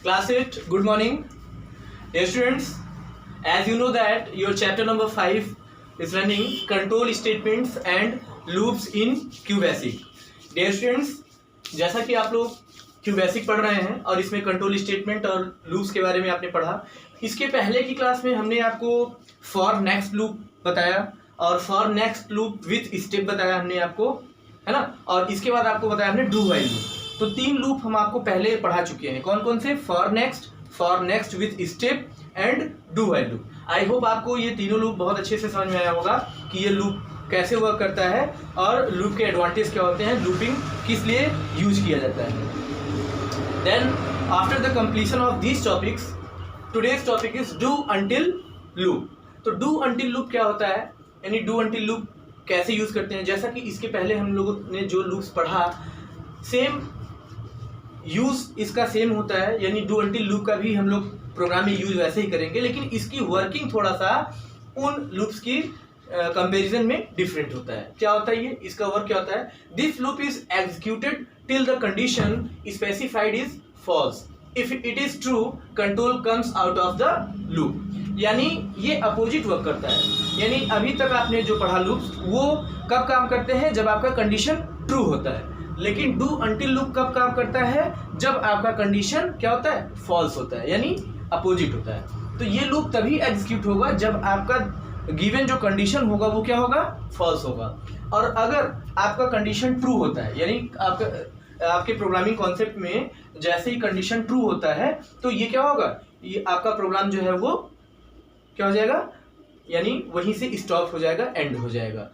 Class 8, good morning. Dear students, as you know that your chapter number 5 is running control statements and loops in QBasic. Dear students, जैसा कि आप लोग QBasic पढ़ रहे हैं और इसमें कंट्रोल स्टेटमेंट और लूप्स के बारे में आपने पढ़ा। इसके पहले की क्लास में हमने आपको फॉर नेक्स्ट लूप बताया और for next loop with step बताया हमने आपको, है ना। और इसके बाद आपको बताया हमने डू व्हाइल लूप। तो 3 लूप हम आपको पहले पढ़ा चुके हैं। कौन कौन से? For next with step and do while loop. I hope आपको ये तीनों लूप बहुत अच्छे से समझ में आया होगा कि ये लूप कैसे वर्क करता है और लूप के एडवांटेज क्या होते हैं, लूपिंग किस लिए यूज किया जाता है। Then after the completion of these topics, today's topic is do until loop. तो डू अंटिल लूप क्या होता है, यानी डू अंटिल लूप कैसे यूज करते हैं। जैसा कि इसके पहले हम लोगों ने जो लूप्स पढ़ा, सेम यूज इसका सेम होता है, यानी डू अंटिल लूप का भी हम लोग प्रोग्राम में यूज वैसे ही करेंगे, लेकिन इसकी वर्किंग थोड़ा सा उन लूप्स की कंपैरिजन में डिफरेंट होता है। क्या होता है ये, इसका वर्क क्या होता है? This loop is executed till the condition specified is false. If it is true, control comes out of the loop. यानी ये अपोजिट वर्क करता है। यानी अभी तक आपने जो पढ़ा लूप्स, वो कब काम करते हैं? जब आपका कंडीशन ट्रू होता है। लेकिन डू अंटिल लूप कब काम करता है? जब आपका कंडीशन क्या होता है? फॉल्स होता है, यानी अपोजिट होता है। तो ये लूप तभी एग्जीक्यूट होगा जब आपका गिवन जो कंडीशन होगा वो क्या होगा? फॉल्स होगा। और अगर आपका कंडीशन ट्रू होता है, यानी आपके प्रोग्रामिंग कॉन्सेप्ट में जैसे ही कंडीशन ट्रू होता है तो ये क्या होगा? ये आपका प्रोग्राम जो है वो क्या हो जाएगा? यानी वहीं से स्टॉप हो जाएगा, एंड हो जाएगा।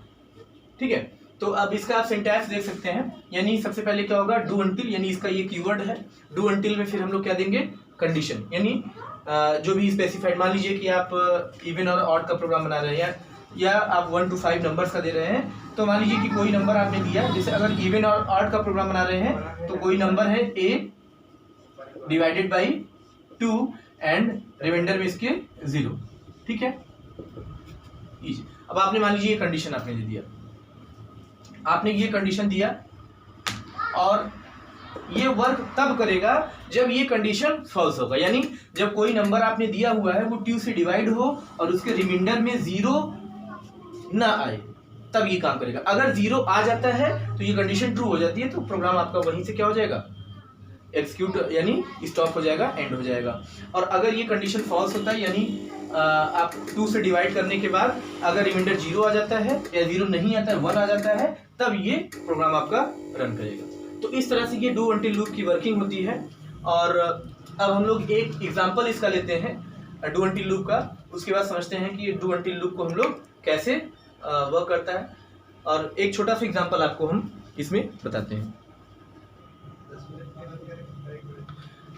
ठीक है, तो अब इसका आप सिंटैक्स देख सकते हैं। यानी सबसे पहले क्या होगा? डू अंटिल, यानी इसका ये कीवर्ड है। डू अंटिल में फिर हम लोग क्या देंगे? कंडीशन, यानी जो भी स्पेसिफाइड। मान लीजिए कि आप इवन और ऑड का प्रोग्राम बना रहे हैं या आप 1 to 5 नंबर्स का दे रहे हैं। तो मान लीजिए कि कोई नंबर आपने दिया, जैसे अगर इवन और ऑड का प्रोग्राम बना रहे हैं तो कोई नंबर है a divided by 2 and remainder में इसके 0। ठीक है, अब आपने मान लीजिए ये कंडीशन आपने दे दिया, आपने ये कंडीशन दिया और ये वर्क तब करेगा जब ये कंडीशन फॉल्स होगा। यानी जब कोई नंबर आपने दिया हुआ है वो 2 से डिवाइड हो और उसके रिमाइंडर में 0 ना आए, तब ये काम करेगा। अगर 0 आ जाता है तो ये कंडीशन ट्रू हो जाती है, तो प्रोग्राम आपका वहीं से क्या हो जाएगा? एग्जीक्यूट, यानी स्टॉप हो जाएगा, एंड हो जाएगा। और अगर ये कंडीशन फॉल्स होता है, यानी आप 2 से डिवाइड करने के बाद अगर रिमाइंडर 0 आ जाता है या 0 नहीं आता है, 1 आ जाता है, तब ये प्रोग्राम आपका रन करेगा। तो इस तरह से ये डू अंटिल लूप की वर्किंग होती है। और अब हम लोग एक एग्जांपल इसका लेते हैं डू अंटिल लूप का, उसके बाद समझते हैं कि डू अंटिल लूप को हम लोग कैसे वर्क करता है। और एक छोटा सा एग्जांपल आपको हम इसमें बताते हैं।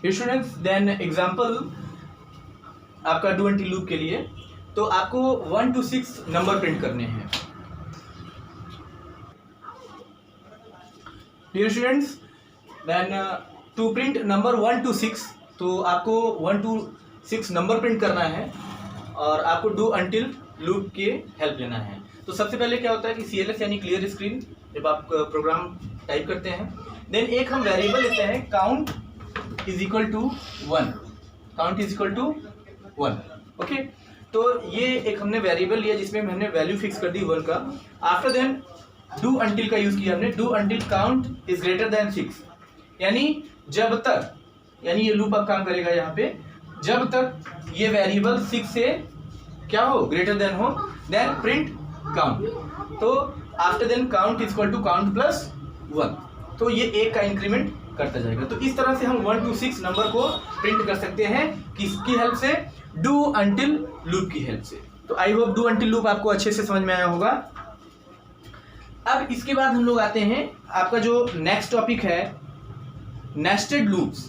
स्टूडेंट्स, देन एग्जांपल आपका डू अंटिल लूप के लिए, तो आपको 1 to 6 नंबर प्रिंट करने हैं। Dear students, then to print number 1 to 6, तो आपको 1 to 6 नंबर प्रिंट करना है और आपको डू अंटिल लूप के हेल्प लेना है। तो सबसे पहले क्या होता है कि CLS यानी क्लियर स्क्रीन, जब आप प्रोग्राम टाइप करते हैं, देन एक हम वेरिएबल लेते हैं count is equal to 1। Count is equal to 1, okay. तो ये एक हमने वेरिएबल लिया जिसमें हमने वैल्यू फिक्स कर दी 1 का। आफ्टर देन डू अंटिल का यूज किया हमने, do until count is greater than 6, यानी जब तक, यानी ये लूप अब काम करेगा यहाँ पे जब तक ये वेरिएबल 6 से क्या हो? ग्रेटर देन हो, देन प्रिंट काउंट। तो after then count is equal to count plus 1, तो ये 1 का इंक्रीमेंट करता जाएगा। तो इस तरह से हम 1 to 6 नंबर को प्रिंट कर सकते हैं, किसकी हेल्प से? डू अंटिल लूप की हेल्प से। तो I hope do until loop आपको अच्छे से समझ में आया होगा। अब इसके बाद हम लोग आते हैं, आपका जो नेक्स्ट टॉपिक है नेस्टेड लूप्स।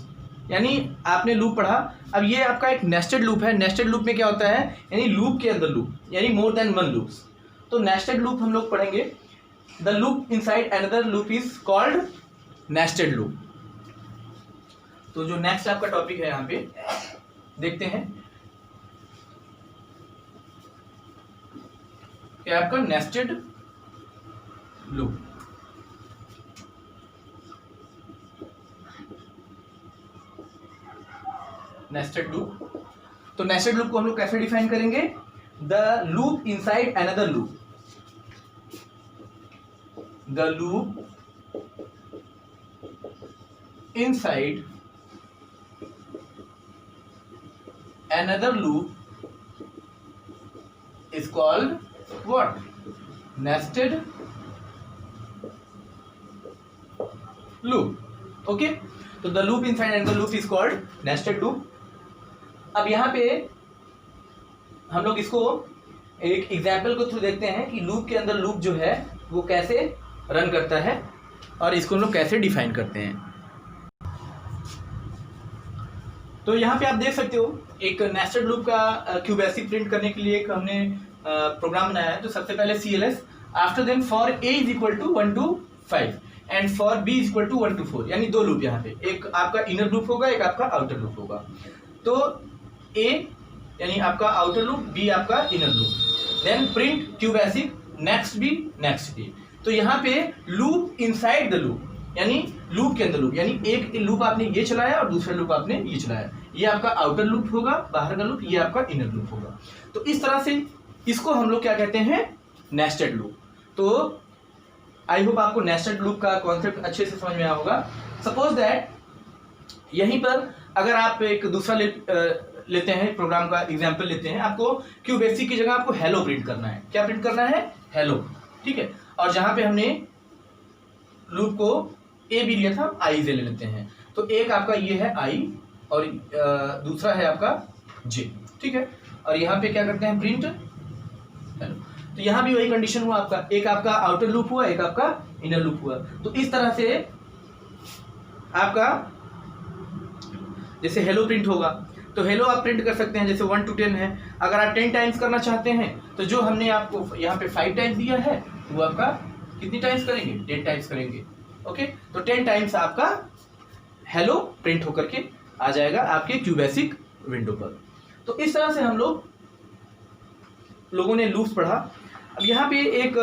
यानी आपने लूप पढ़ा, अब ये आपका एक नेस्टेड लूप है। नेस्टेड लूप में क्या होता है? यानी लूप के अंदर लूप, यानी मोर देन 1 लूप्स। तो नेस्टेड लूप हम लोग पढ़ेंगे। The loop inside another loop is called nested loop. तो जो नेक्स्ट आपका टॉपिक है यहाँ पे देखते हैं, क्या आपका नेस्टेड लूप। Nested loop. तो नेस्टेड लूप को हम लोग कैसे डिफाइन करेंगे? The loop inside another loop, the loop inside another loop is called what? Nested loop. Okay, तो the loop inside another loop is called nested loop. अब यहाँ पे हम लोग इसको एक एग्जाम्पल को थ्रू देखते हैं कि लूप के अंदर लूप जो है वो कैसे रन करता है और इसको हम लोग कैसे डिफाइन करते हैं। तो यहाँ पे आप देख सकते हो एक नेस्टेड लूप का क्यूबेसिक प्रिंट करने के लिए एक हमने प्रोग्राम बनाया है। तो सबसे पहले CLS, after then for A is equal to 1 to 5 and for B is equal to 1 to 4, यानी दो लूप यहाँ पे, एक आपका इनर लूप होगा, एक आपका आउटर लूप होगा। तो A यानी आपका आउटर लूप, B आपका inner loop, then print QBasic next B next B। तो यहाँ पे लूप इनसाइड द लूप, यानी लूप के अंदर लूप, यानी एक लूप आपने ये चलाया और दूसरा लूप आपने ये चलाया, ये आपका आउटर लूप होगा, बाहर का लूप, ये आपका इनर लूप होगा। तो इस तरह से इसको हम लोग क्या कहते हैं? Nested loop. तो आई होप आपको नेस्टेड लूप का कॉन्सेप्ट अच्छे से समझ में आया होगा। सपोज दैट यहीं पर अगर आप एक दूसरा लेते हैं प्रोग्राम का एग्जाम्पल लेते हैं, आपको क्यूबेसिक की जगह आपको हेलो प्रिंट करना है। क्या प्रिंट करना है? हेलो, ठीक है। और जहां पे हमने लूप को ए भी लिया था, आई से ले लेते हैं। तो एक आपका ये है आई और दूसरा है आपका जे, ठीक है। और यहाँ पे क्या करते हैं? Print hello. तो यहाँ भी वही कंडीशन हुआ आपका, एक आपका आउटर लूप हुआ, एक आपका इनर लूप हुआ। तो इस तरह से आपका जैसे हेलो प्रिंट होगा, तो हेलो आप प्रिंट कर सकते हैं, जैसे 1 to 10 है। अगर आप 10 टाइम्स करना चाहते हैं तो जो हमने आपको यहाँ पे 5 टाइम्स दिया है वो आपका कितनी टाइम्स करेंगे? 10 टाइम्स करेंगे। ओके, तो 10 टाइम्स आपका हेलो प्रिंट होकर के आ जाएगा आपके क्यूबेसिक विंडो पर। तो इस तरह से हम लोगों ने लूप्स पढ़ा। अब यहाँ पे एक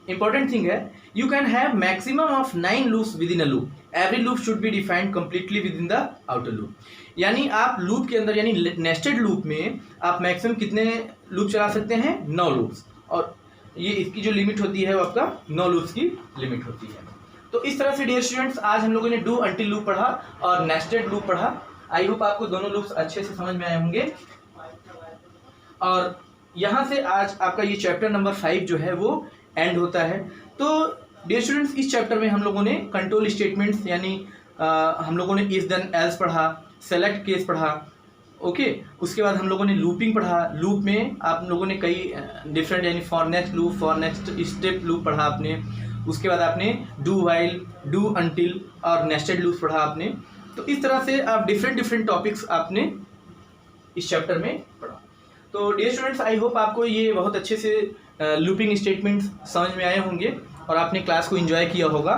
इंपॉर्टेंट थिंग है, you can have maximum of 9 loops with in a loop, every loop should be defined completely with in the outer loop. यानी आप लूप के अंदर, यानी नेस्टेड लूप में आप मैक्सिमम कितने लूप चला सकते हैं? 9 लूप्स। और ये इसकी जो लिमिट होती है वो आपका 9 लूप्स की लिमिट होती है। तो इस तरह से डियर स्टूडेंट्स आज हम लोगों ने डू अंटिल लूप पढ़ा और नेस्टेड लूप पढ़ा। आई होप आपको दोनों लूप्स अच्छे से समझ में आए होंगे। और यहाँ से आज आपका ये चैप्टर नंबर 5 जो है वो एंड होता है। तो डियर स्टूडेंट्स इस चैप्टर में हम लोगों ने कंट्रोल स्टेटमेंट्स यानी हम लोगों ने इफ देन एल्स पढ़ा, सेलेक्ट केस पढ़ा, ओके। उसके बाद हम लोगों ने लूपिंग पढ़ा। लूप में आप लोगों ने कई डिफरेंट यानी for next loop, for next step loop पढ़ा आपने। उसके बाद आपने डू वाइल, डू अंटिल और नेस्टेड लूप पढ़ा आपने। तो इस तरह से आप डिफरेंट टॉपिक्स आपने इस चैप्टर में पढ़ा। तो डियर स्टूडेंट्स आई होप आपको ये बहुत अच्छे से लूपिंग स्टेटमेंट्स समझ में आए होंगे और आपने क्लास को एंजॉय किया होगा।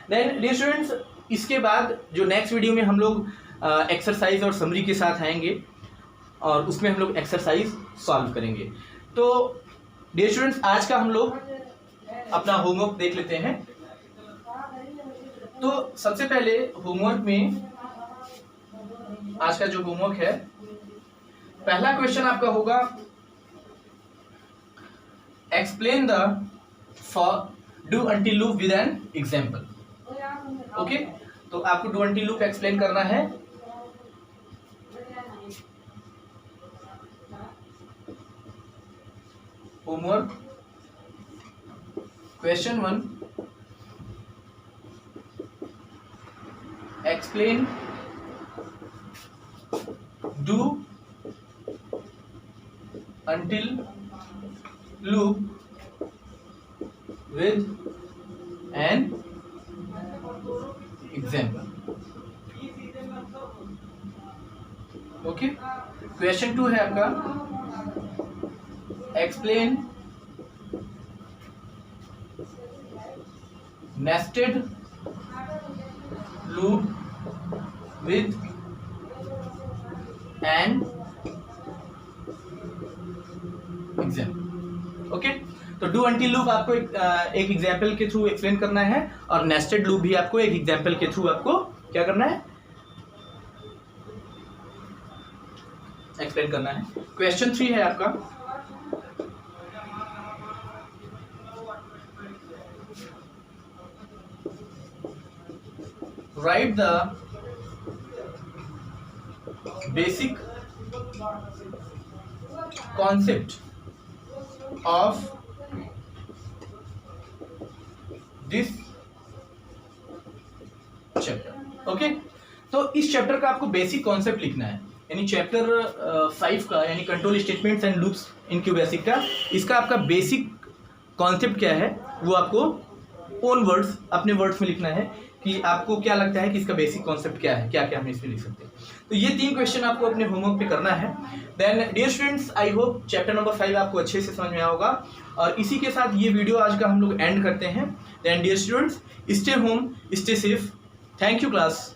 देन डियर स्टूडेंट्स इसके बाद जो नेक्स्ट वीडियो में हम लोग एक्सरसाइज और समरी के साथ आएंगे और उसमें हम लोग एक्सरसाइज सॉल्व करेंगे। तो डियर स्टूडेंट्स आज का हम लोग अपना होमवर्क देख लेते हैं। तो सबसे पहले होमवर्क में आज का जो होमवर्क है, पहला क्वेश्चन आपका होगा explain the for do until loop with an example. Okay, तो आपको डू अंटिल लूप एक्सप्लेन करना है। Homework question 1, explain do until loop with an example. Okay, question 2 है आपका explain nested loop with an example. Okay, तो do until loop आपको एक example के थ्रू एक्सप्लेन करना है और नेस्टेड लूप भी आपको एक एग्जाम्पल के थ्रू आपको क्या करना है, एक्सप्लेन करना है। क्वेश्चन 3 है आपका, right the basic concept of this chapter. Okay, तो इस चैप्टर का आपको बेसिक कॉन्सेप्ट लिखना है, यानी चैप्टर 5 का, यानी control statements and loops in Q basic का, इसका आपका बेसिक कॉन्सेप्ट क्या है वो आपको ओन वर्ड्स, अपने वर्ड्स में लिखना है कि आपको क्या लगता है कि इसका बेसिक कॉन्सेप्ट क्या है, क्या क्या हम इसमें लिख सकते हैं। तो ये 3 क्वेश्चन आपको अपने होमवर्क पे करना है। Then dear students, I hope chapter number 5 आपको अच्छे से समझ में आया होगा, और इसी के साथ ये वीडियो आज का हम लोग एंड करते हैं। Then dear students, stay home, stay safe, thank you class.